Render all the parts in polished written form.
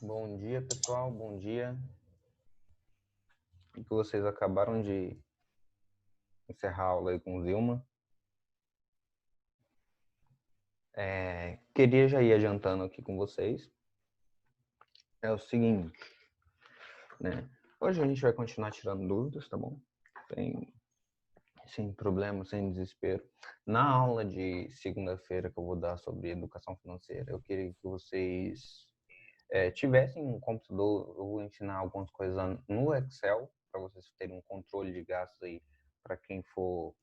Bom dia, pessoal. Bom dia. Que vocês acabaram de encerrar a aula aí com o Zilma. Queria já ir adiantando aqui com vocês. É o seguinte, né? Hoje a gente vai continuar tirando dúvidas, tá bom? Sem problema, sem desespero. Na aula de segunda-feira que eu vou dar sobre educação financeira, eu queria que vocês tivessem um computador. Eu vou ensinar algumas coisas no Excel para vocês terem um controle de gastos aí para quem for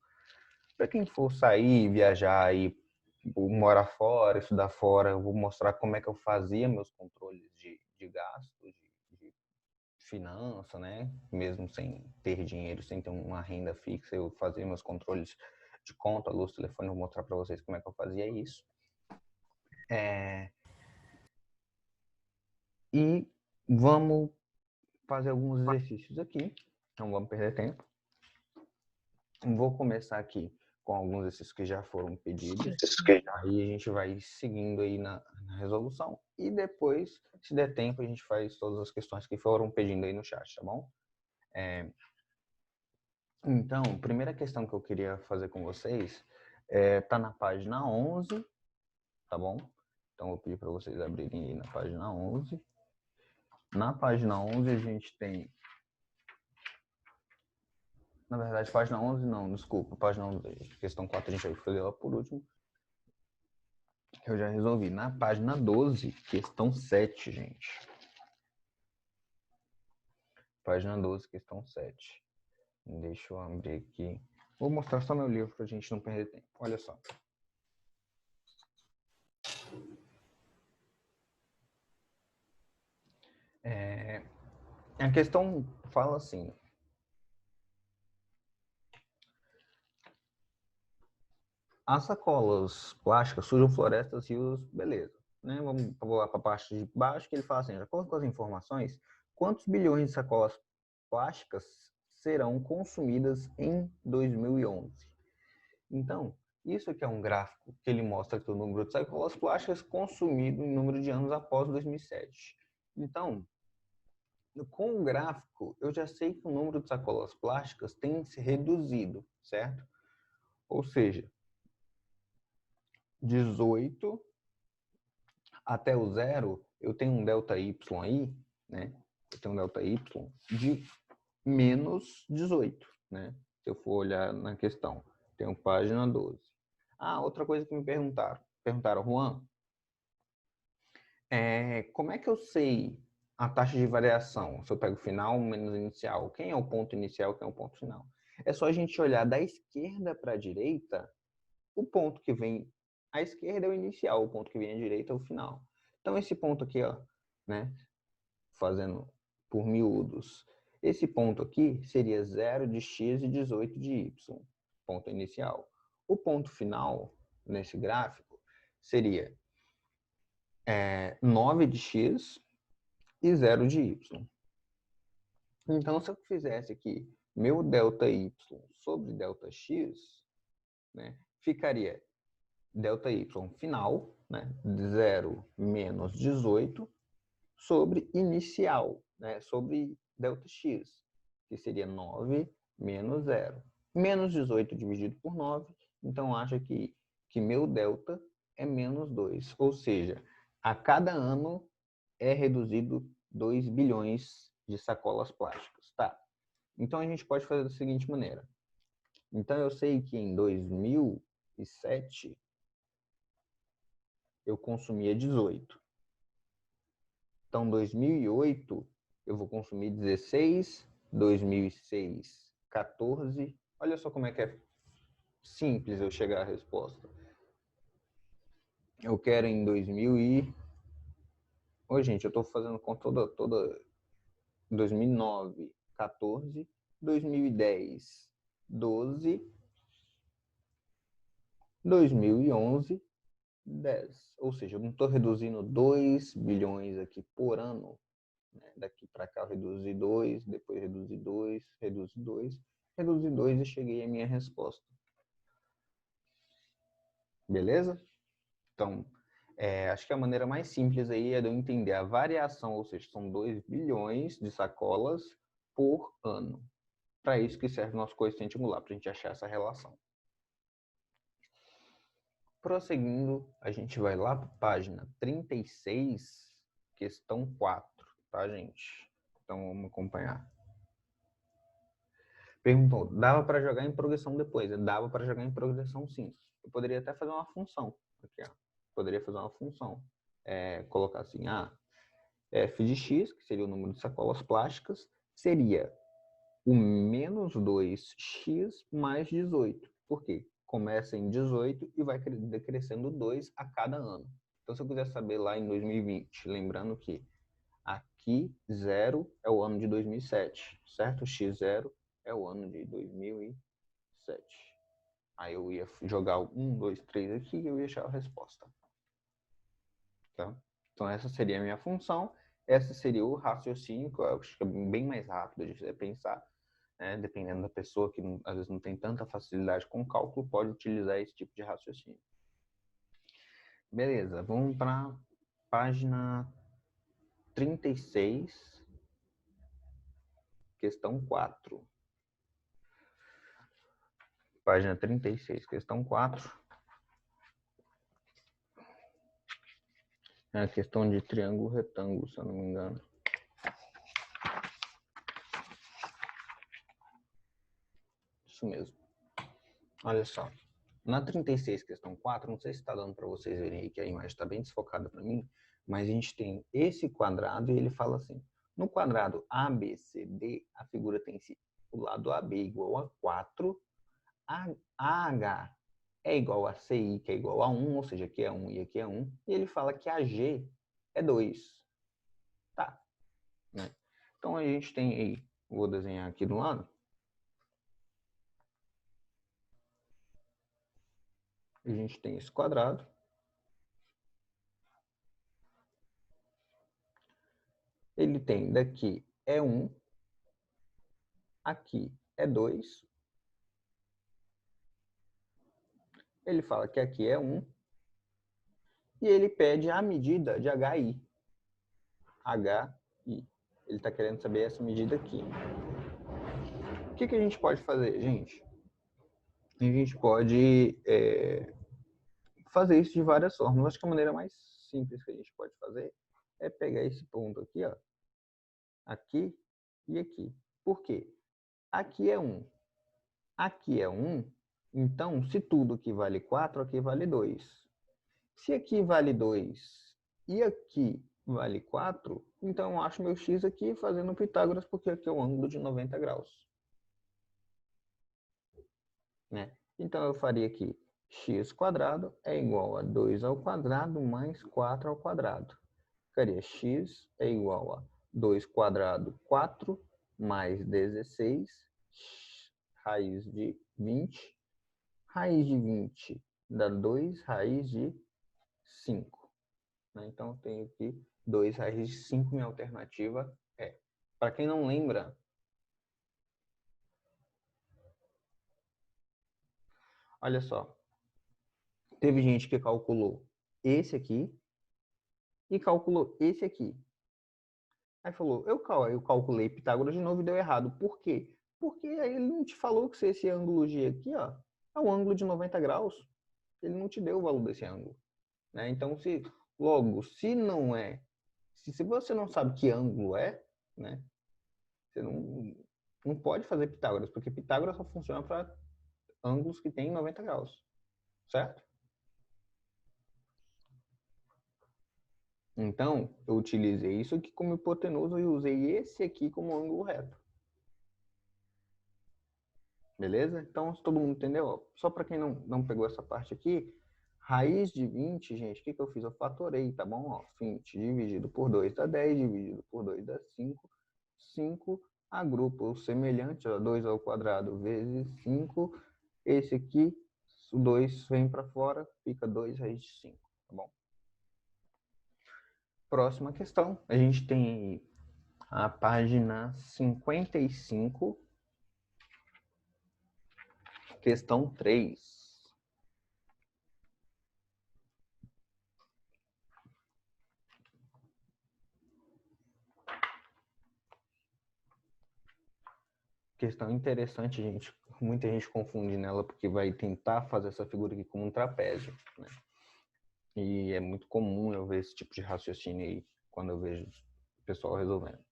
sair, viajar aí, morar fora, estudar fora. Eu vou mostrar como é que eu fazia meus controles de gasto, de finança, né? Mesmo sem ter dinheiro, sem ter uma renda fixa, eu fazia meus controles de conta, luz, telefone. Eu vou mostrar para vocês como é que eu fazia isso. E vamos fazer alguns exercícios aqui, não vamos perder tempo. Vou começar aqui com alguns desses que já foram pedidos. Aí a gente vai seguindo aí na resolução. E depois, se der tempo, a gente faz todas as questões que foram pedindo aí no chat, tá bom? Então, a primeira questão que eu queria fazer com vocês tá na página 11, tá bom? Então, eu vou pedir para vocês abrirem aí na página 11. Na página 11, a gente tem... Na verdade, página 11 não, desculpa. Página 11, questão 4 a gente vai fazer lá por último. Eu já resolvi. Na página 12, questão 7, gente. Página 12, questão 7. Deixa eu abrir aqui. Vou mostrar só meu livro pra gente não perder tempo. Olha só. A questão fala assim. As sacolas plásticas sujam florestas, rios, beleza. Né? Vamos lá para a parte de baixo, que ele fala assim, de acordo com as informações, quantos bilhões de sacolas plásticas serão consumidas em 2011? Então, isso aqui é um gráfico que ele mostra que o número de sacolas plásticas consumido em número de anos após 2007. Então, com o gráfico, eu já sei que o número de sacolas plásticas tem se reduzido, certo? Ou seja, 18 até o zero, eu tenho um delta y aí, né? Eu tenho um delta y de menos 18, né? Se eu for olhar na questão, tenho página 12. Ah, outra coisa que me perguntaram, Juan, como é que eu sei a taxa de variação? Se eu pego final menos inicial, quem é o ponto inicial, quem é o ponto final? É só a gente olhar da esquerda para a direita, o ponto que vem à esquerda é o inicial, o ponto que vem à direita é o final. Então, esse ponto aqui, ó, né, fazendo por miúdos, esse ponto aqui seria 0 de x e 18 de y, ponto inicial. O ponto final, nesse gráfico, seria 9 de x e 0 de y. Então, se eu fizesse aqui meu delta y sobre delta x, né, ficaria delta y final, né, 0 menos 18, sobre inicial, né, sobre delta x, que seria 9 menos 0. Menos 18 dividido por 9, então acha que meu delta é menos 2. Ou seja, a cada ano é reduzido 2 bilhões de sacolas plásticas. Tá. Então a gente pode fazer da seguinte maneira. Então eu sei que em 2007 eu consumia 18. Então, 2008 eu vou consumir 16, 2006, 14. Olha só como é que é simples eu chegar à resposta. Eu quero em 2000 e... Oi, gente, eu estou fazendo conta toda 2009, 14, 2010, 12, 2011, 10. Ou seja, eu não estou reduzindo 2 bilhões aqui por ano. Daqui para cá eu reduzi 2, depois reduzi 2, reduzi 2, reduzi 2 e cheguei à minha resposta. Beleza? Então, Acho que a maneira mais simples aí é de eu entender a variação, ou seja, são 2 bilhões de sacolas por ano. Para isso que serve o nosso coeficiente angular, para a gente achar essa relação. Prosseguindo, a gente vai lá para a página 36, questão 4, tá, gente? Então, vamos acompanhar. Perguntou, dava para jogar em progressão depois? Dava para jogar em progressão, sim. Eu poderia até fazer uma função. Aqui, ó. Poderia fazer uma função. Colocar assim, f de x, que seria o número de sacolas plásticas, seria o menos 2x mais 18. Por quê? Começa em 18 e vai decrescendo 2 a cada ano. Então, se eu quiser saber lá em 2020, lembrando que aqui 0 é o ano de 2007, certo? X0 é o ano de 2007. Aí eu ia jogar 1, 2, 3 aqui e eu ia achar a resposta. Tá? Então, essa seria a minha função. Esse seria o raciocínio, que eu acho que é bem mais rápido de você pensar. Dependendo da pessoa que às vezes não tem tanta facilidade com cálculo, pode utilizar esse tipo de raciocínio. Beleza, vamos para a página 36, questão 4. Página 36, questão 4. É a questão de triângulo retângulo, se eu não me engano. Isso mesmo. Olha só. Na 36, questão 4, não sei se está dando para vocês verem aí que a imagem está bem desfocada para mim, mas a gente tem esse quadrado e ele fala assim, no quadrado ABCD, a figura tem o lado AB igual a 4, AH é igual a CI, que é igual a 1, ou seja, aqui é 1 e aqui é 1, e ele fala que AG é 2. Tá. Né? Então a gente tem aí, vou desenhar aqui do lado, a gente tem esse quadrado. Ele tem daqui é 1, aqui é 2. Ele fala que aqui é 1. E ele pede a medida de HI. HI. Ele está querendo saber essa medida aqui. O que a gente pode fazer, gente? A gente pode fazer isso de várias formas. Acho que a maneira mais simples que a gente pode fazer é pegar esse ponto aqui, ó, aqui e aqui. Por quê? Aqui é 1. Aqui é 1. Então, se tudo aqui vale 4, aqui vale 2. Se aqui vale 2 e aqui vale 4, então eu acho meu x aqui fazendo Pitágoras, porque aqui é um ângulo de 90 graus. Né? Então eu faria aqui x quadrado é igual a 2 ao quadrado mais 4 ao quadrado. Ficaria x é igual a 2 quadrado 4 mais 16, raiz de 20. Raiz de 20 dá 2 raiz de 5. Então, eu tenho aqui 2 raiz de 5, minha alternativa é. Para quem não lembra, olha só, teve gente que calculou esse aqui e calculou esse aqui. Aí falou, eu calculei Pitágoras de novo e deu errado. Por quê? Porque aí ele não te falou que se esse ângulo G aqui, ó, é um ângulo de 90 graus. Ele não te deu o valor desse ângulo. Né? Então, se não é, se você não sabe que ângulo é, né, você não pode fazer Pitágoras, porque Pitágoras só funciona para ângulos que têm 90 graus, certo? Então, eu utilizei isso aqui como hipotenusa e usei esse aqui como ângulo reto. Beleza? Então, se todo mundo entendeu, ó, só para quem não pegou essa parte aqui, raiz de 20, gente, o que eu fiz? Eu fatorei, tá bom? Ó, 20 dividido por 2 dá 10, dividido por 2 dá 5. 5, agrupa o semelhante, ó, 2 ao quadrado vezes 5. Esse aqui, o 2 vem para fora, fica 2 raiz de 5, tá bom? Próxima questão, a gente tem a página 55, questão 3. questão interessante, gente. Muita gente confunde nela porque vai tentar fazer essa figura aqui como um trapézio, né? E é muito comum eu ver esse tipo de raciocínio aí quando eu vejo o pessoal resolvendo.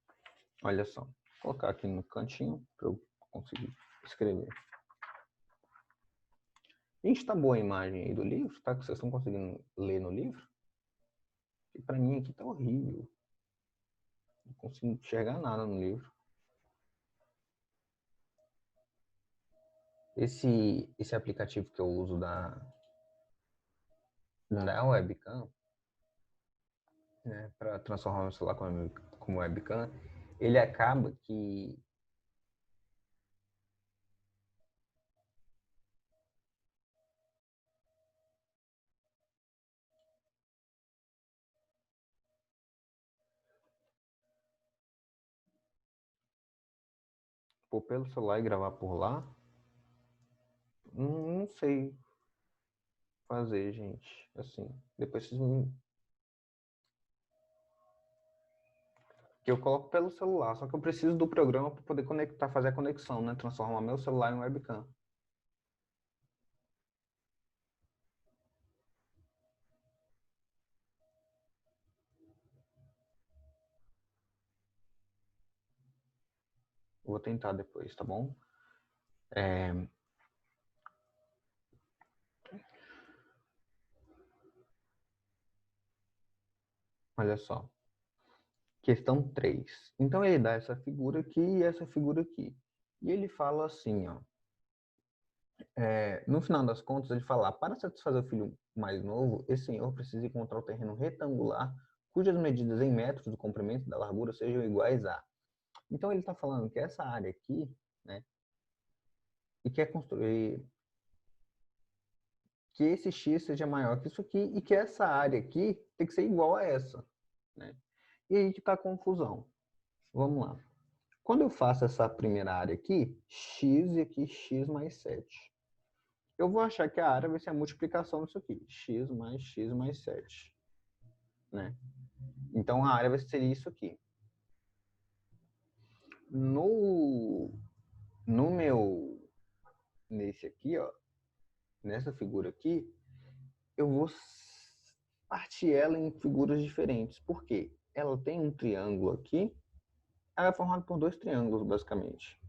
Olha só, vou colocar aqui no cantinho para eu conseguir escrever. Gente, tá boa a imagem aí do livro? Tá? Que vocês estão conseguindo ler no livro? E para mim aqui tá horrível. Não consigo enxergar nada no livro. Esse aplicativo que eu uso da webcam, né, para transformar meu celular como webcam, ele acaba que pôr pelo celular e gravar por lá, não sei fazer, gente. Assim, depois vocês me... que eu coloco pelo celular, só que eu preciso do programa para poder conectar, fazer a conexão, né? Transformar meu celular em webcam. Vou tentar depois, tá bom? Olha só. Questão 3. Então ele dá essa figura aqui e essa figura aqui. E ele fala assim, ó. No final das contas, ele fala, para satisfazer o filho mais novo, esse senhor precisa encontrar o terreno retangular cujas medidas em metros do comprimento e da largura sejam iguais a. Então ele está falando que essa área aqui, né, e quer construir que esse x seja maior que isso aqui e que essa área aqui tem que ser igual a essa, né? E aí que está a confusão. Vamos lá. Quando eu faço essa primeira área aqui, x e aqui x mais 7. Eu vou achar que a área vai ser a multiplicação disso aqui, x mais 7. Né? Então a área vai ser isso aqui. No meu, nesse aqui, ó, nessa figura aqui, eu vou partir ela em figuras diferentes. Por quê? Ela tem um triângulo aqui, ela é formada por dois triângulos, basicamente.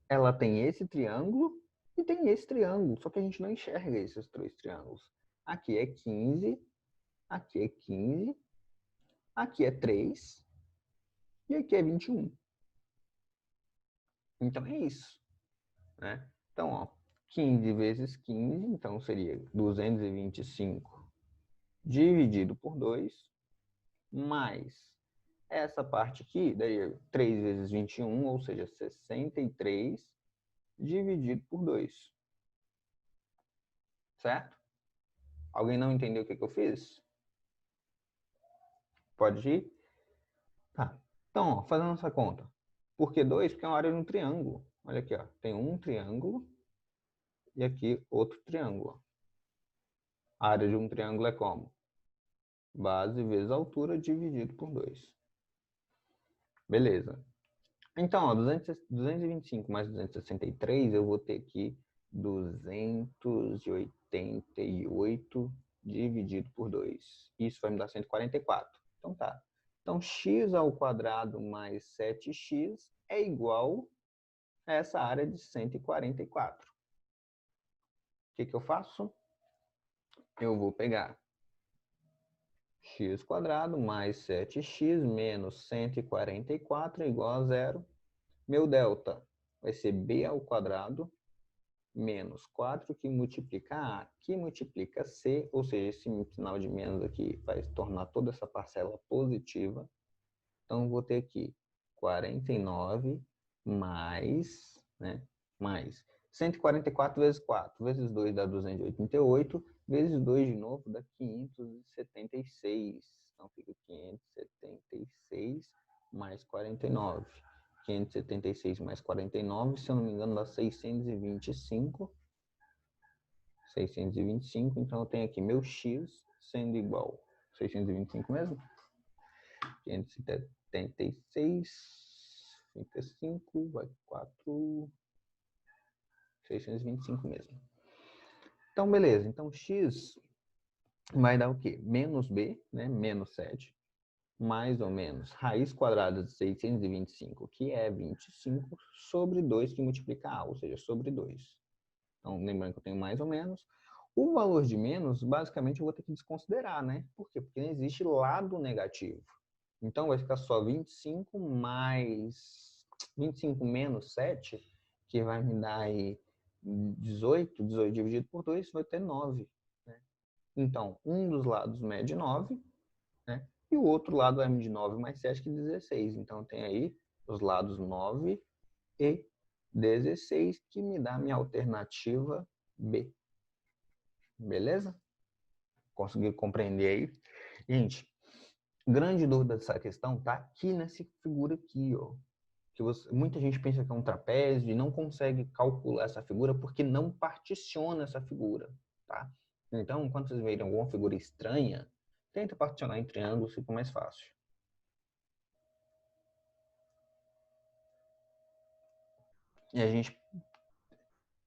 Ela tem esse triângulo e tem esse triângulo, só que a gente não enxerga esses três triângulos. Aqui é 15, aqui é 15, aqui é 3 e aqui é 21. Então é isso, né? Então, ó, 15 vezes 15, então seria 225 dividido por 2, mais essa parte aqui daria 3 vezes 21, ou seja, 63 dividido por 2. Certo? Alguém não entendeu o que eu fiz? Pode ir? Tá. Então, ó, fazendo essa conta. Por que 2? Porque é uma área de um triângulo. Olha aqui, ó. Tem um triângulo e aqui outro triângulo. A área de um triângulo é como? Base vezes altura dividido por 2. Beleza. Então, ó, 225 mais 263, eu vou ter aqui 288 dividido por 2. Isso vai me dar 144. Então tá. Então, x ao quadrado mais 7x é igual a essa área de 144. O que eu faço? Eu vou pegar x quadrado mais 7x menos 144 é igual a zero. Meu delta vai ser b ao quadrado menos 4 que multiplica a, que multiplica c, ou seja, esse sinal de menos aqui vai tornar toda essa parcela positiva. Então, vou ter aqui 49 mais, né, mais 144 vezes 4, vezes 2 dá 288, vezes 2 de novo dá 576. Então, fica 576 mais 49. 576 mais 49, se eu não me engano, dá 625. 625, então eu tenho aqui meu x sendo igual 625 mesmo? 576, 35, vai 4, 625 mesmo. Então, beleza. Então, x vai dar o quê? Menos b, né? Menos 7, mais ou menos raiz quadrada de 625, que é 25, sobre 2 que multiplica a, ou seja, sobre 2. Então, lembrando que eu tenho mais ou menos. O valor de menos, basicamente, eu vou ter que desconsiderar, né? Por quê? Porque não existe lado negativo. Então, vai ficar só 25 menos 7, que vai me dar aí 18 dividido por 2 vai ter 9. Né? Então, um dos lados mede 9, né? E o outro lado vai medir 9 mais 7, que é 16. Então, tem aí os lados 9 e 16, que me dá a minha alternativa B. Beleza? Conseguiu compreender aí? Gente, grande dúvida dessa questão tá aqui nessa figura aqui, ó. Que muita gente pensa que é um trapézio e não consegue calcular essa figura porque não particiona essa figura, tá? Então, quando vocês verem alguma figura estranha, tenta particionar em triângulos, fica mais fácil. E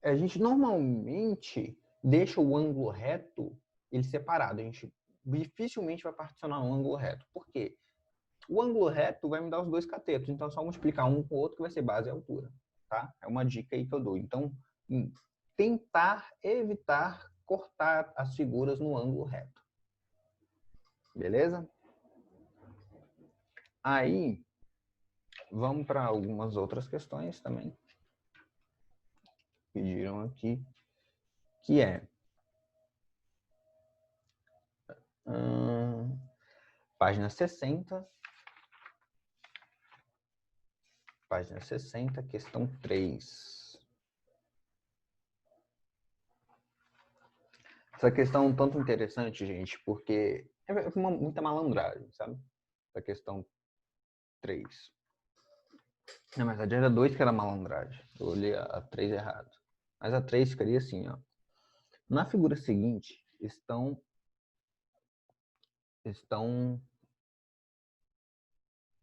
a gente normalmente deixa o ângulo reto ele separado. A gente dificilmente vai particionar um ângulo reto. Por quê? O ângulo reto vai me dar os dois catetos. Então, é só multiplicar um com o outro que vai ser base e altura. Tá? É uma dica aí que eu dou. Então, tentar evitar cortar as figuras no ângulo reto. Beleza? Aí, vamos para algumas outras questões também. Pediram aqui. Que é... página 60. Página 60, questão 3. Essa questão é um tanto interessante, gente, porque é muita malandragem, sabe? Essa questão 3. Na verdade, era 2 que era malandragem. Eu olhei a 3 errado. Mas a 3 ficaria assim, ó. Na figura seguinte, estão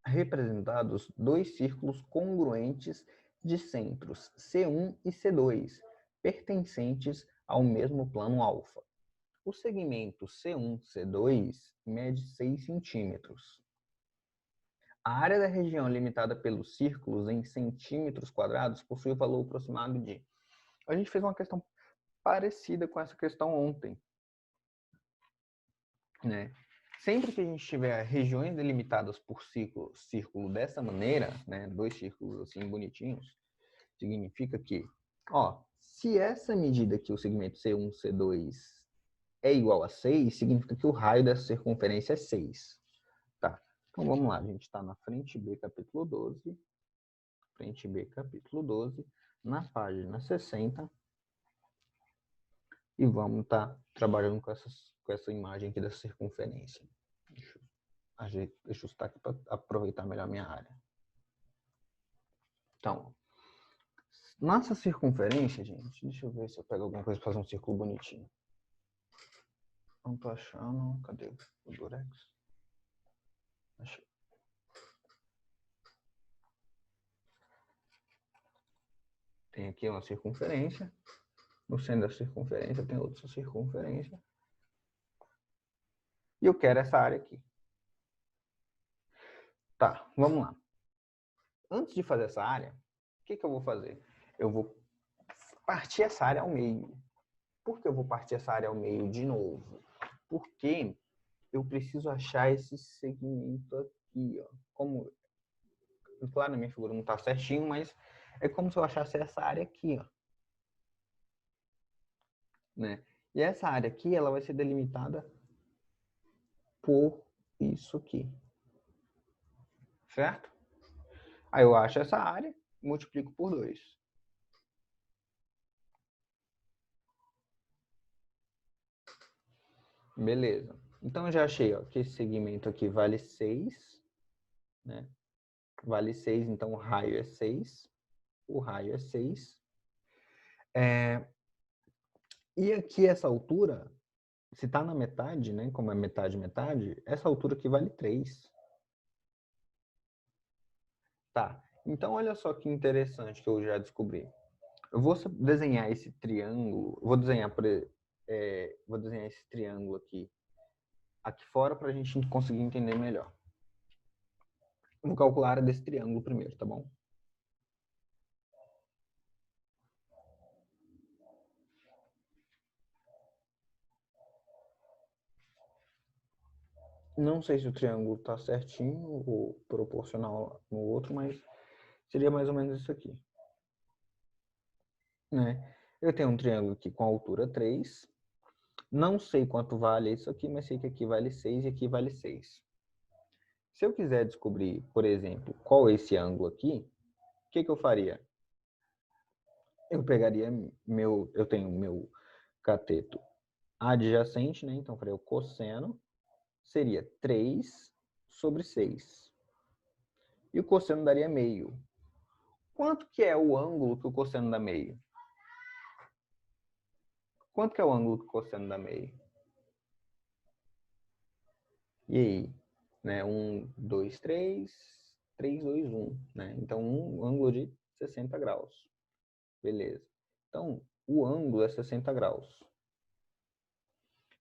representados dois círculos congruentes de centros C1 e C2, pertencentes ao mesmo plano alfa. O segmento C1-C2 mede 6 centímetros. A área da região limitada pelos círculos em centímetros quadrados possui o valor aproximado de... A gente fez uma questão parecida com essa questão ontem. Né? Sempre que a gente tiver regiões delimitadas por círculo dessa maneira, né, dois círculos assim bonitinhos, significa que, ó, se essa medida aqui, o segmento C1, C2, é igual a 6, significa que o raio dessa circunferência é 6. Tá. Então vamos lá, a gente está na frente B, capítulo 12. Frente B, capítulo 12, na página 60. E vamos estar trabalhando com essa imagem aqui dessa circunferência. Deixa eu ajustar aqui para aproveitar melhor a minha área. Então, nossa circunferência, gente, deixa eu ver se eu pego alguma coisa para fazer um círculo bonitinho. Não tô achando. Cadê o durex? Achei. Tem aqui uma circunferência. No centro da circunferência tem outra circunferência. E eu quero essa área aqui. Tá, vamos lá. Antes de fazer essa área, o que eu vou fazer? Eu vou partir essa área ao meio. Por que eu vou partir essa área ao meio de novo? Porque eu preciso achar esse segmento aqui, ó. Como, claro, na minha figura não está certinho, mas é como se eu achasse essa área aqui, ó. Né? E essa área aqui, ela vai ser delimitada por isso aqui. Certo? Aí eu acho essa área, multiplico por 2. Beleza. Então, eu já achei, ó, que esse segmento aqui vale 6, né? Vale 6, então o raio é 6. O raio é 6. E aqui essa altura, se está na metade, né? Como é metade, metade, essa altura aqui vale 3. Tá, então olha só que interessante que eu já descobri. Eu vou desenhar esse triângulo, vou desenhar esse triângulo aqui fora para a gente conseguir entender melhor. Vou calcular a área desse triângulo primeiro, tá bom? Não sei se o triângulo está certinho ou proporcional no outro, mas seria mais ou menos isso aqui, né? Eu tenho um triângulo aqui com altura 3. Não sei quanto vale isso aqui, mas sei que aqui vale 6 e aqui vale 6. Se eu quiser descobrir, por exemplo, qual é esse ângulo aqui, o que eu faria? Eu pegaria eu tenho meu cateto adjacente, né? Então, eu faria o cosseno, seria 3 sobre 6. E o cosseno daria meio. Quanto que é o ângulo que o cosseno dá meio? Quanto que é o ângulo que o cosseno dá meio? E aí? Né? 1, 2, 3, 3, 2, 1. Né? Então, um ângulo de 60 graus. Beleza. Então, o ângulo é 60 graus.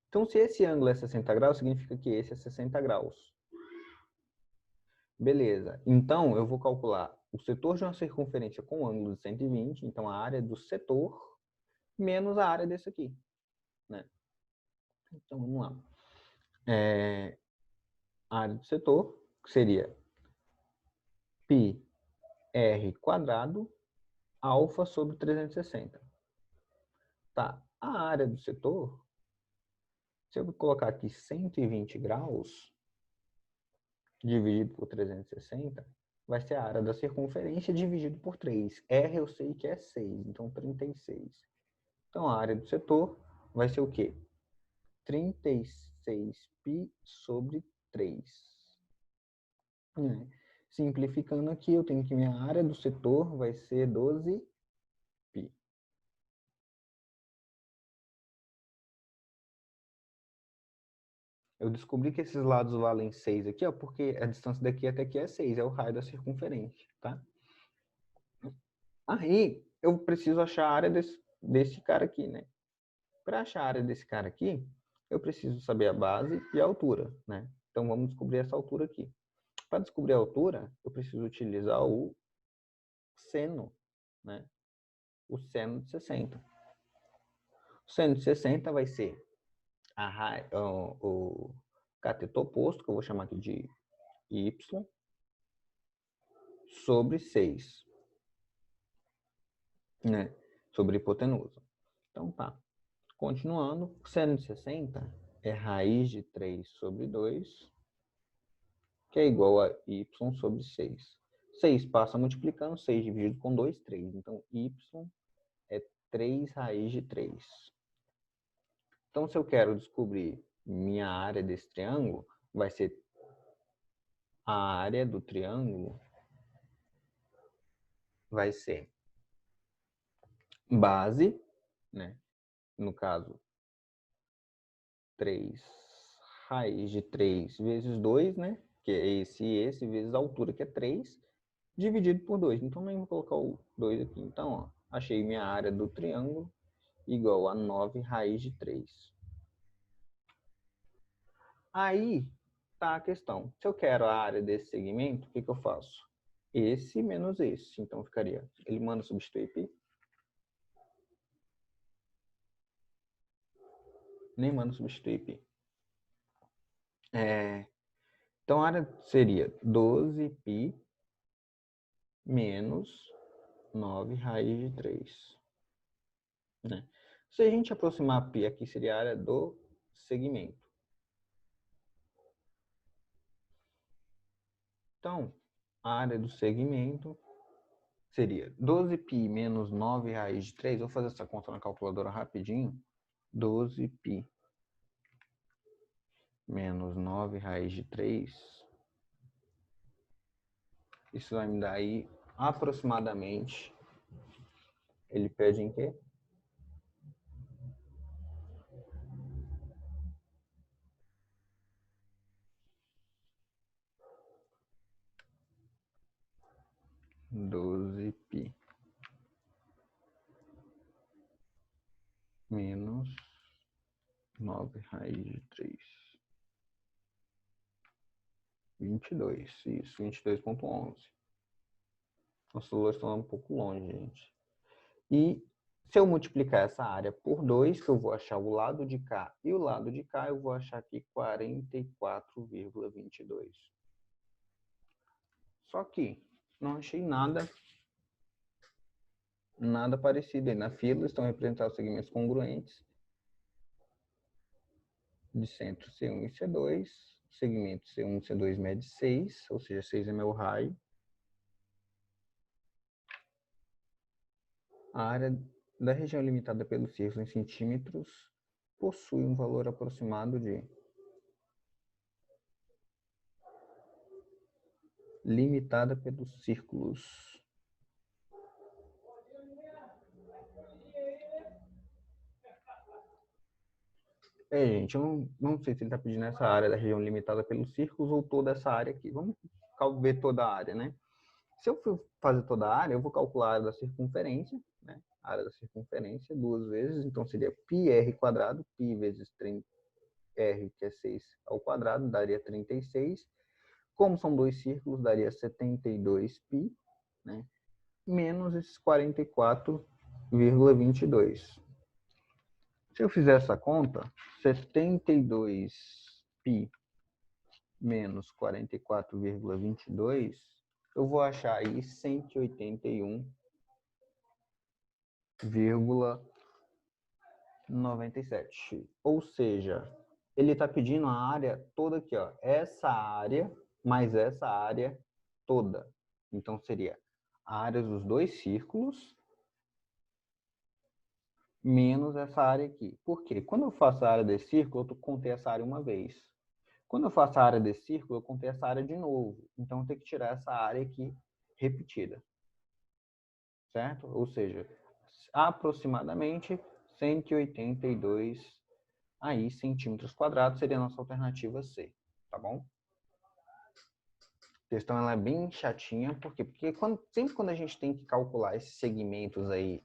Então, se esse ângulo é 60 graus, significa que esse é 60 graus. Beleza. Então, eu vou calcular o setor de uma circunferência com ângulo de 120, então a área do setor, menos a área desse aqui. Né? Então, vamos lá. A área do setor, que seria πr quadrado, alfa sobre 360. Tá. A área do setor, se eu colocar aqui 120 graus, dividido por 360, vai ser a área da circunferência dividido por 3. R eu sei que é 6, então 36. Então a área do setor vai ser o quê? 36π sobre 3. Simplificando aqui, eu tenho que minha área do setor vai ser 12π. Eu descobri que esses lados valem 6 aqui, ó, porque a distância daqui até aqui é 6, é o raio da circunferência, tá? Aí, eu preciso achar a área desse cara aqui, né? Para achar a área desse cara aqui, eu preciso saber a base e a altura, né? Então, vamos descobrir essa altura aqui. Para descobrir a altura, eu preciso utilizar o seno, né? O seno de 60. O seno de 60 vai ser o cateto oposto, que eu vou chamar aqui de y, sobre 6, né? Sobre hipotenusa. Então tá. Continuando, o seno de 60 é raiz de 3 sobre 2, que é igual a y sobre 6. 6 passa multiplicando, 6 dividido com 2, 3. Então, y é 3 raiz de 3. Então, se eu quero descobrir minha área desse triângulo, vai ser a área do triângulo vai ser base, né? No caso, 3 raiz de 3 vezes 2, né? Que é esse e esse, vezes a altura, que é 3, dividido por 2. Então, nem vou colocar o 2 aqui. Então, ó, achei minha área do triângulo igual a 9 raiz de 3. Aí tá a questão. Se eu quero a área desse segmento, o que eu faço? Esse menos esse. Então, ficaria... Ele manda substituir π? Nem manda substituir π. Então, a área seria 12π menos 9 raiz de 3. Né? Se a gente aproximar π aqui, seria a área do segmento. Então, a área do segmento seria 12π menos 9 raiz de 3. Vou fazer essa conta na calculadora rapidinho. 12π menos 9 raiz de 3. Isso vai me dar aí aproximadamente. Ele pede em quê? 12π menos 9 raiz de 3. 22, isso, 22,11. Nossos valores estão um pouco longe, gente. E se eu multiplicar essa área por 2, que eu vou achar o lado de cá e o lado de cá, eu vou achar aqui 44,22. Só que não achei nada parecido. Aí na fila estão representados segmentos congruentes de centro C1 e C2. Segmento C1 e C2 mede 6, ou seja, 6 é meu raio. A área da região limitada pelo círculo em centímetros possui um valor aproximado de limitada pelos círculos. Gente, eu não sei se ele está pedindo essa área da região limitada pelos círculos ou toda essa área aqui. Vamos ver toda a área, né? Se eu for fazer toda a área, eu vou calcular a área da circunferência, né? A área da circunferência duas vezes, então seria πr quadrado, π vezes r, que é 6 ao quadrado, daria 36. Como são dois círculos, daria 72π, né? Menos esses 44,22. Se eu fizer essa conta, 72π menos 44,22, eu vou achar aí 181,97. Ou seja, ele está pedindo a área toda aqui, ó. Essa área mais essa área toda. Então seria a área dos dois círculos menos essa área aqui. Por quê? Quando eu faço a área desse círculo, eu contei essa área uma vez. Quando eu faço a área desse círculo, eu contei essa área de novo. Então, eu tenho que tirar essa área aqui repetida. Certo? Ou seja, aproximadamente 182 aí, centímetros quadrados seria a nossa alternativa C. Tá bom? A questão ela é bem chatinha. Por quê? Porque sempre quando a gente tem que calcular esses segmentos aí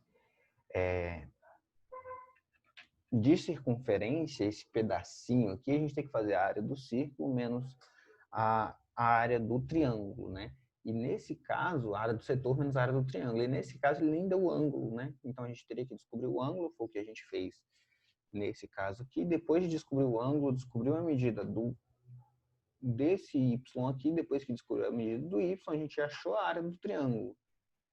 de circunferência, esse pedacinho aqui, a gente tem que fazer a área do círculo menos a área do triângulo, né? E nesse caso, a área do setor menos a área do triângulo. E nesse caso, ele nem deu o ângulo, né? Então, a gente teria que descobrir o ângulo, foi o que a gente fez nesse caso aqui. Depois de descobrir o ângulo, descobriu a medida desse y aqui. Depois que descobriu a medida do y, a gente achou a área do triângulo.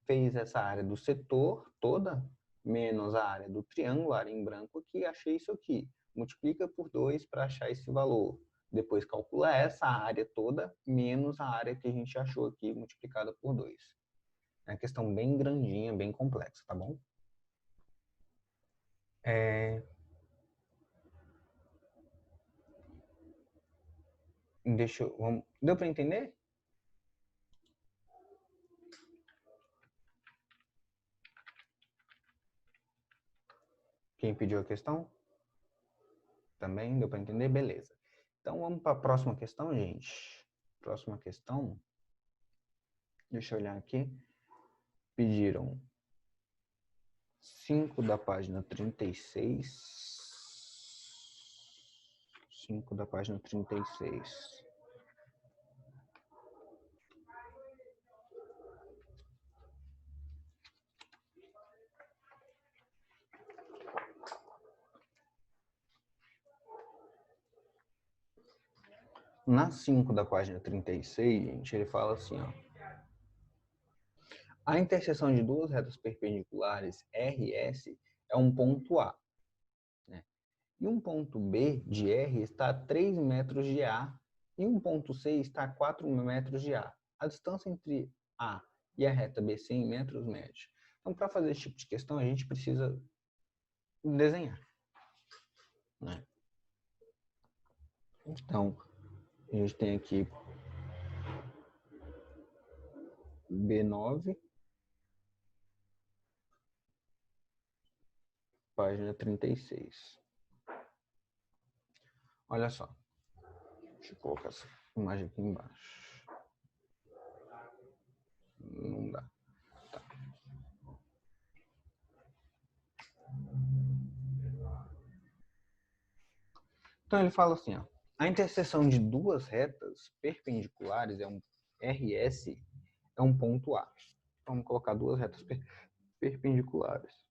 Fez essa área do setor toda, menos a área do triângulo, a área em branco aqui, achei isso aqui. Multiplica por 2 para achar esse valor. Depois calcula essa área toda, menos a área que a gente achou aqui, multiplicada por 2. É uma questão bem grandinha, bem complexa, tá bom? Deu para entender? Quem pediu a questão? Também deu para entender? Beleza. Então, vamos para a próxima questão, gente. Próxima questão. Deixa eu olhar aqui. Pediram 5 da página 36. 5 da página 36. Na 5 da página 36, gente, ele fala assim, ó. A interseção de duas retas perpendiculares RS é um ponto A. Né? E um ponto B de R está a 3 metros de A e um ponto C está a 4 metros de A. A distância entre A e a reta BC em metros médios. Então, para fazer esse tipo de questão, a gente precisa desenhar. Né? Então, a gente tem aqui B9, página 36. Olha só. Deixa eu colocar essa imagem aqui embaixo. Não dá. Então ele fala assim, ó, a interseção de duas retas perpendiculares é um RS, é um ponto A. Vamos colocar duas retas perpendiculares.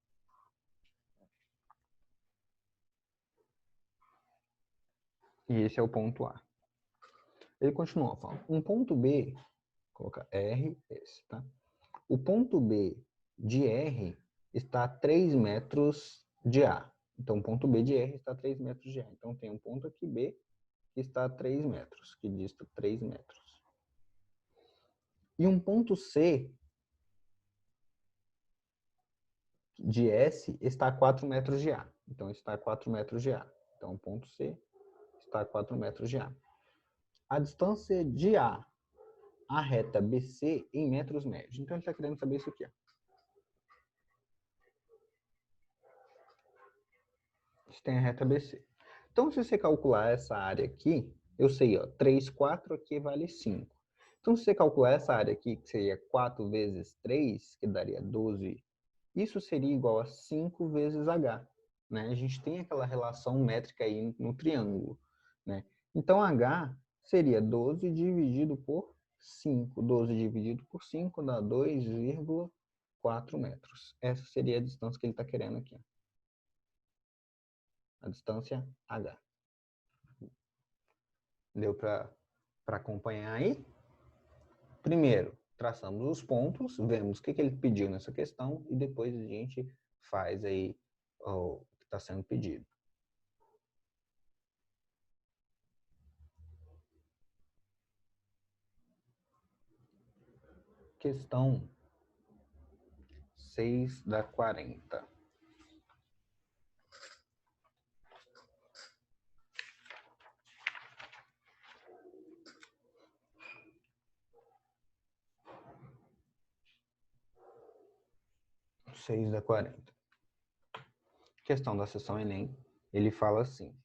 E esse é o ponto A. Ele continua falando, um ponto B, vou colocar RS, tá? O ponto B de R está a 3 metros de A. Então, o ponto B de R está a 3 metros de A. Então, tem um ponto aqui B que está a 3 metros, que dista 3 metros. E um ponto C de S está a 4 metros de A. Então, está a 4 metros de A. Então, o ponto C está a 4 metros de A. A distância de A à reta BC em metros médios. Então, ele está querendo saber isso aqui. Ó. Você tem a reta BC. Então, se você calcular essa área aqui, eu sei, ó, 3, 4 aqui vale 5. Então, se você calcular essa área aqui, que seria 4 vezes 3, que daria 12, isso seria igual a 5 vezes H. Né? A gente tem aquela relação métrica aí no triângulo. Né? Então, H seria 12 dividido por 5. 12 dividido por 5 dá 2,4 metros. Essa seria a distância que ele está querendo aqui. A distância H. Deu para acompanhar aí? Primeiro, traçamos os pontos, vemos o que ele pediu nessa questão e depois a gente faz aí o que está sendo pedido. Questão 6 da 40. Questão da seção Enem, ele fala assim.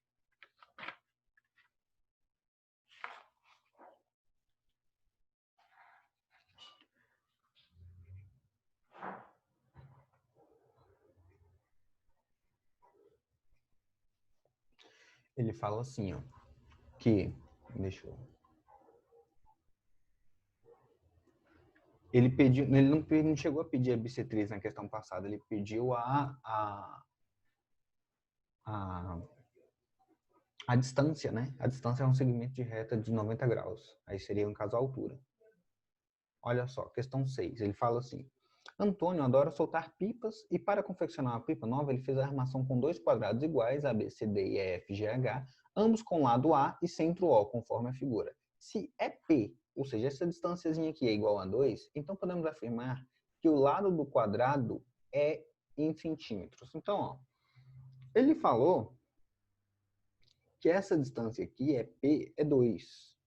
Ele fala assim, ó, que, deixa eu... Ele pediu, ele não chegou a pedir a bissetriz na questão passada, ele pediu a distância, né? A distância é um segmento de reta de 90 graus. Aí seria, no caso, a altura. Olha só, questão 6. Ele fala assim. Antônio adora soltar pipas e para confeccionar uma pipa nova, ele fez a armação com dois quadrados iguais, A, B, C, D e E, F, G, H, ambos com lado A e centro O, conforme a figura. Se é P, ou seja, essa distânciazinha aqui é igual a 2, então podemos afirmar que o lado do quadrado é em centímetros. Então, ó, ele falou que essa distância aqui é P, é 2.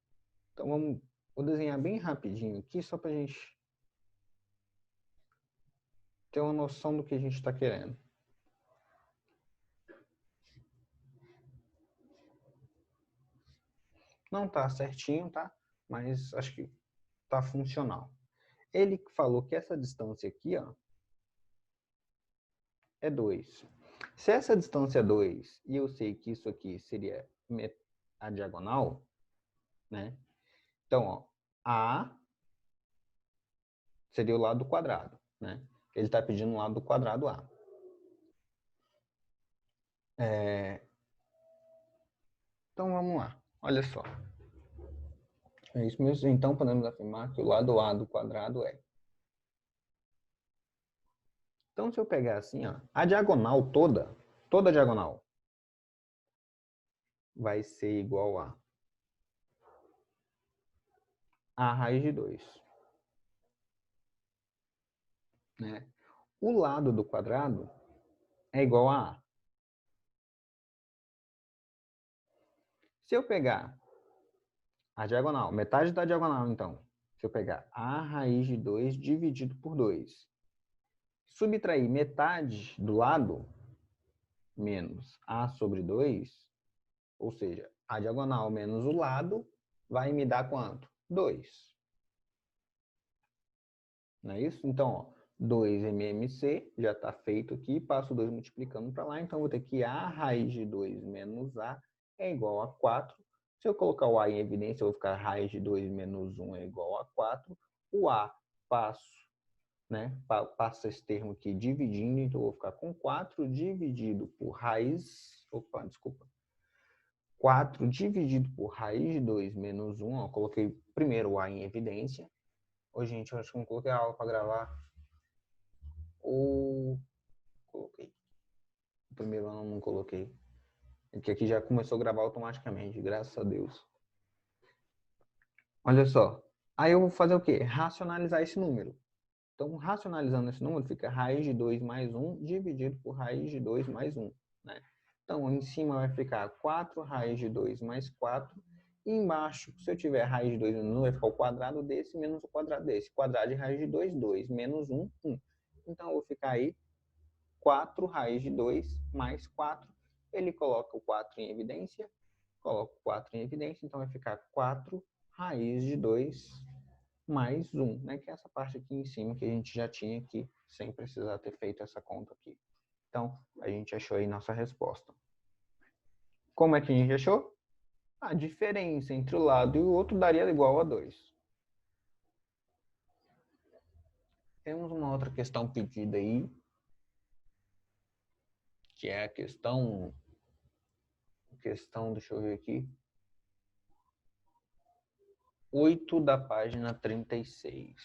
Então, vou desenhar bem rapidinho aqui, só para a gente ter uma noção do que a gente está querendo. Não está certinho, tá? Mas acho que está funcional. Ele falou que essa distância aqui, ó, é 2. Se essa distância é 2, e eu sei que isso aqui seria a diagonal, né? Então, ó, A seria o lado do quadrado, né? Ele está pedindo o lado do quadrado A. Então, vamos lá. Olha só. É isso mesmo. Então, podemos afirmar que o lado A do quadrado é. Então, se eu pegar assim, ó, a diagonal toda a diagonal, vai ser igual a raiz de 2. Né? O lado do quadrado é igual a A. Se eu pegar a diagonal, metade da diagonal, então, se eu pegar A raiz de 2 dividido por 2, subtrair metade do lado, menos A sobre 2, ou seja, a diagonal menos o lado, vai me dar quanto? 2. Não é isso? Então, ó, 2mmc já está feito aqui, passo 2 multiplicando para lá, então vou ter que A raiz de 2 menos A é igual a 4. Se eu colocar o A em evidência, eu vou ficar raiz de 2 menos 1 é igual a 4. O A passo, né? Passa esse termo aqui dividindo, então eu vou ficar com 4 dividido por raiz. Opa, desculpa. 4 dividido por raiz de 2 menos 1. Eu coloquei primeiro o A em evidência. Ô, gente, eu acho que não coloquei a aula para gravar. Ou coloquei. O primeiro ano não coloquei. Que aqui já começou a gravar automaticamente, graças a Deus. Olha só. Aí eu vou fazer o quê? Racionalizar esse número. Então, racionalizando esse número, fica raiz de 2 mais 1 dividido por raiz de 2 mais 1. Né? Então, em cima vai ficar 4 raiz de 2 mais 4. E embaixo, se eu tiver raiz de 2 menos 1, vai ficar o quadrado desse menos o quadrado desse. Quadrado de raiz de 2, 2. Menos 1, 1. Então, eu vou ficar aí 4 raiz de 2 mais 4. Ele coloca o 4 em evidência. Coloco 4 em evidência. Então, vai ficar 4 raiz de 2 mais 1, né? Que é essa parte aqui em cima que a gente já tinha aqui, sem precisar ter feito essa conta aqui. Então, a gente achou aí nossa resposta. Como é que a gente achou? A diferença entre o lado e o outro daria igual a 2. Temos uma outra questão pedida aí, que é a questão, deixa eu ver aqui, 8 da página 36.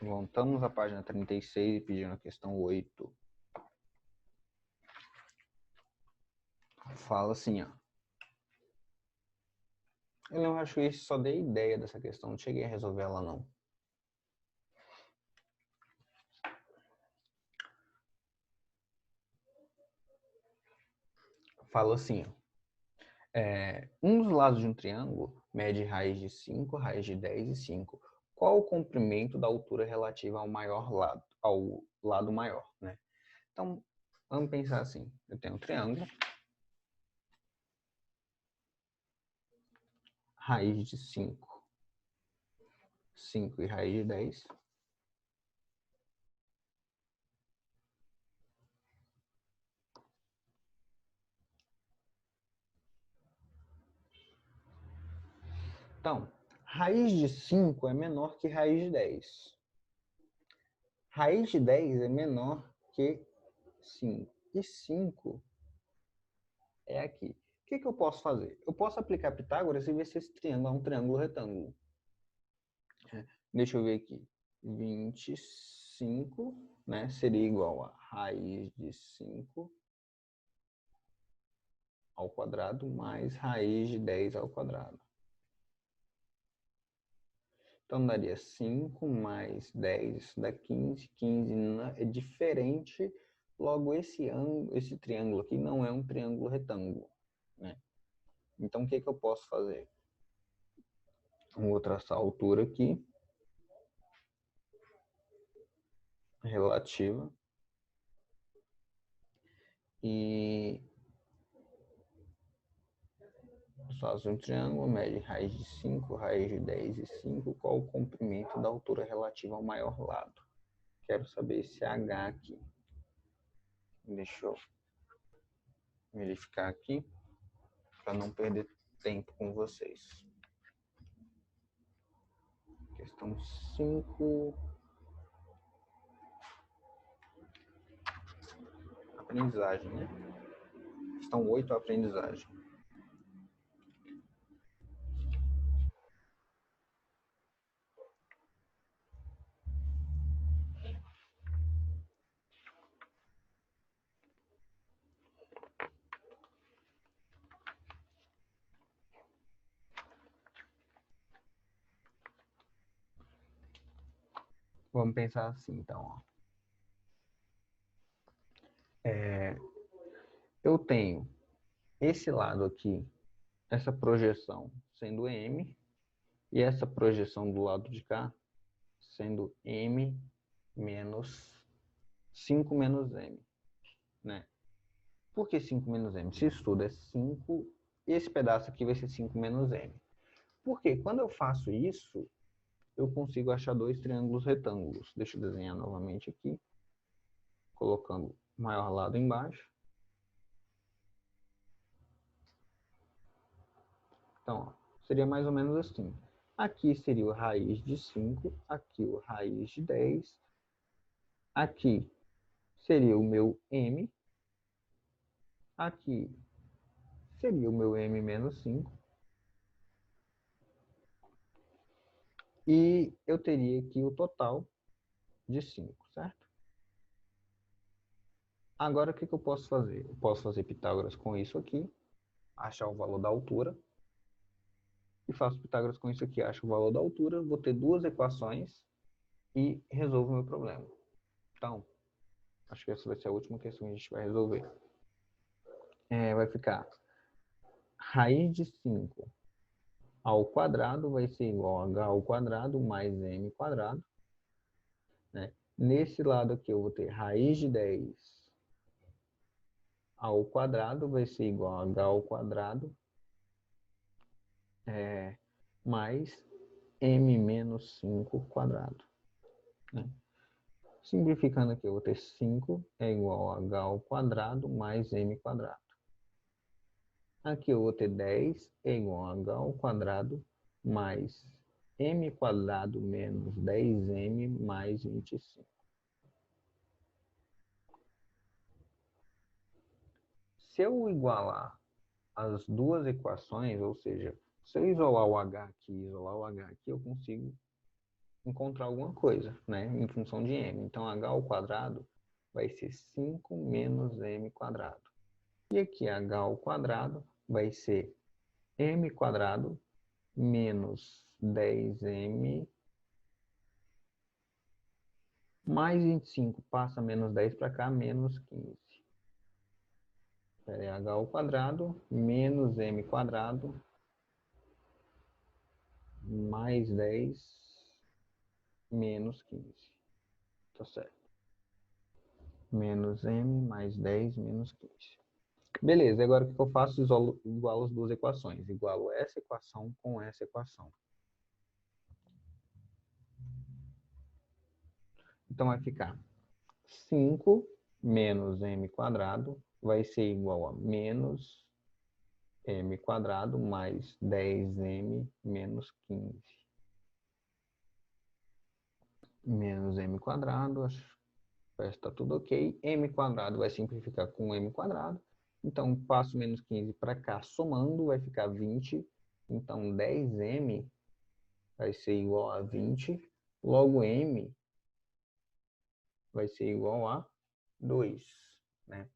Voltamos à página 36 e pedindo a questão 8. Fala assim, ó. Eu não acho isso, só dei ideia dessa questão, não cheguei a resolver ela não. Fala assim, ó. Um dos lados de um triângulo mede raiz de 5, raiz de 10 e 5. Qual o comprimento da altura relativa ao lado maior, né? Então, vamos pensar assim. Eu tenho um triângulo, raiz de 5, 5 e raiz de 10. Então, raiz de 5 é menor que raiz de 10. Raiz de 10 é menor que 5. E 5 é aqui. O que eu posso fazer? Eu posso aplicar Pitágoras e ver se esse triângulo é um triângulo retângulo. Deixa eu ver aqui. 25, né? Seria igual a raiz de 5 ao quadrado mais raiz de 10 ao quadrado. Então, daria 5 mais 10, isso dá 15. 15 é diferente. Logo, esse triângulo aqui não é um triângulo retângulo, né? Então, o que eu posso fazer? Eu vou traçar a altura aqui, relativa. E faz um triângulo, mede raiz de 5, raiz de 10 e 5. Qual o comprimento da altura relativa ao maior lado? Quero saber esse H aqui. Deixa eu verificar aqui, para não perder tempo com vocês. Questão 5. Aprendizagem, né? Questão 8, aprendizagem. Vamos pensar assim, então. Ó. Eu tenho esse lado aqui, essa projeção sendo M, e essa projeção do lado de cá sendo M menos 5 menos M, né? Por que 5 menos M? Se isso tudo é 5, esse pedaço aqui vai ser 5 menos M. Porque quando eu faço isso, eu consigo achar dois triângulos retângulos. Deixa eu desenhar novamente aqui, colocando o maior lado embaixo. Então, ó, seria mais ou menos assim. Aqui seria o raiz de 5, aqui o raiz de 10, aqui seria o meu m, aqui seria o meu m menos 5, e eu teria aqui o total de 5, certo? Agora, o que eu posso fazer? Eu posso fazer Pitágoras com isso aqui, achar o valor da altura, e faço Pitágoras com isso aqui, acho o valor da altura, vou ter duas equações e resolvo o meu problema. Então, acho que essa vai ser a última questão que a gente vai resolver. Vai ficar raiz de 5 ao quadrado vai ser igual a h ao quadrado mais m quadrado. Né? Nesse lado aqui eu vou ter raiz de 10 ao quadrado vai ser igual a h ao quadrado mais m menos 5 quadrado. Né? Simplificando aqui, eu vou ter 5 é igual a h ao quadrado mais m quadrado. Aqui eu vou ter 10 é igual a h ao quadrado mais m quadrado menos 10m mais 25. Se eu igualar as duas equações, ou seja, se eu isolar o h aqui e isolar o h aqui, eu consigo encontrar alguma coisa, né, em função de m. Então, h ao quadrado vai ser 5 menos m quadrado. E aqui h ao quadrado vai ser m quadrado menos 10m mais 25. Passa menos 10 para cá, menos 15. É h ao quadrado menos m quadrado mais 10 menos 15. Tá certo. Menos m mais 10 menos 15. Beleza, agora o que eu faço? Igualo as duas equações. Igualo essa equação com essa equação. Então vai ficar 5 menos m quadrado vai ser igual a menos m quadrado mais 10m menos 15. Menos m quadrado, acho que está tudo ok. M quadrado vai simplificar com m quadrado. Então, passo menos 15 para cá, somando, vai ficar 20. Então, 10m vai ser igual a 20. Logo, m vai ser igual a 2. Né?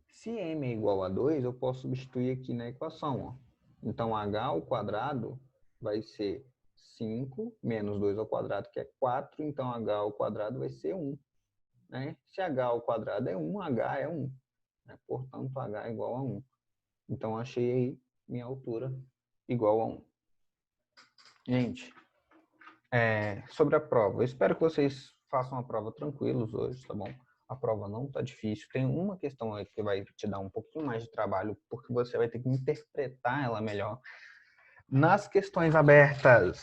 Se m é igual a 2, eu posso substituir aqui na equação. Ó. Então, h ao quadrado vai ser 5 menos 2 ao quadrado, que é 4. Então, h ao quadrado vai ser 1. Né? Se h ao quadrado é 1, h é 1. Né? Portanto, h é igual a 1. Então, achei aí minha altura igual a 1. Gente, sobre a prova, eu espero que vocês façam a prova tranquilos hoje, tá bom? A prova não tá difícil. Tem uma questão aí que vai te dar um pouquinho mais de trabalho, porque você vai ter que interpretar ela melhor. Nas questões abertas,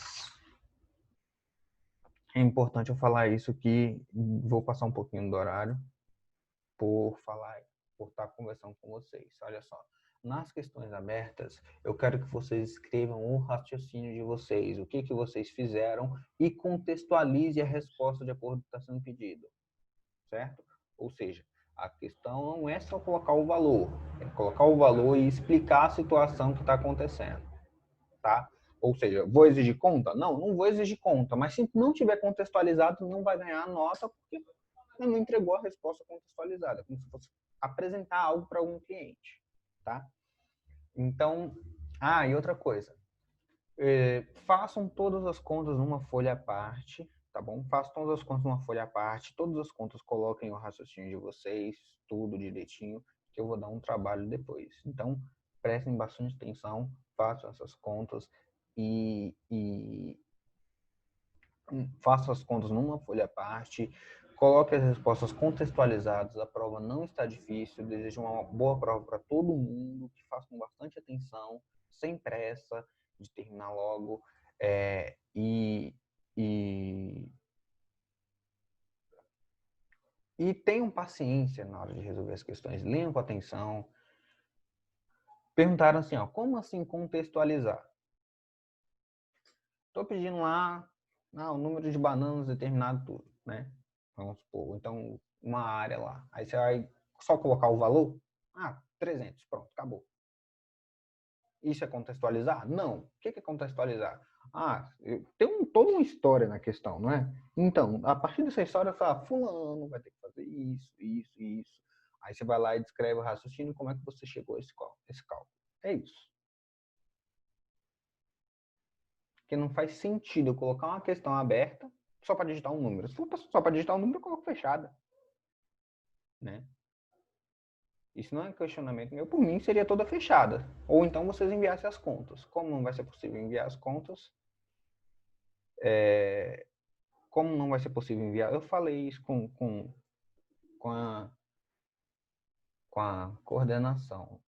é importante eu falar isso que vou passar um pouquinho do horário por estar conversando com vocês. Olha só, nas questões abertas, eu quero que vocês escrevam o raciocínio de vocês, o que vocês fizeram e contextualize a resposta de acordo com o que está sendo pedido, certo? Ou seja, a questão não é só colocar o valor, é colocar o valor e explicar a situação que está acontecendo, tá? Ou seja, vou exigir conta? Não, não vou exigir conta, mas se não tiver contextualizado, não vai ganhar a nota porque não entregou a resposta contextualizada, como se fosse apresentar algo para algum cliente, tá? Então, e outra coisa, façam todas as contas numa folha à parte, tá bom? Façam todas as contas numa folha à parte, todas as contas coloquem o raciocínio de vocês, tudo direitinho, que eu vou dar um trabalho depois. Então, prestem bastante atenção, façam essas contas e façam as contas numa folha à parte, coloque as respostas contextualizadas, a prova não está difícil, desejo uma boa prova para todo mundo, que faça com bastante atenção, sem pressa, de terminar logo, e tenham paciência na hora de resolver as questões, leiam com atenção, Perguntaram assim, ó, como assim contextualizar? Estou pedindo lá o número de bananas determinado tudo, né? Vamos supor, então uma área lá. Aí você vai só colocar o valor? 300, pronto, acabou. Isso é contextualizar? Não. O que é contextualizar? Tem toda uma história na questão, não é? Então, a partir dessa história, você fala, fulano vai ter que fazer isso, isso, isso. Aí você vai lá e descreve o raciocínio, como é que você chegou a esse cálculo. É isso. Porque não faz sentido eu colocar uma questão aberta só para digitar um número. Se for só para digitar um número, eu coloco fechada. Né? Isso não é questionamento meu. Por mim, seria toda fechada. Ou então vocês enviassem as contas. Como não vai ser possível enviar as contas, como não vai ser possível enviar, eu falei isso com a coordenação.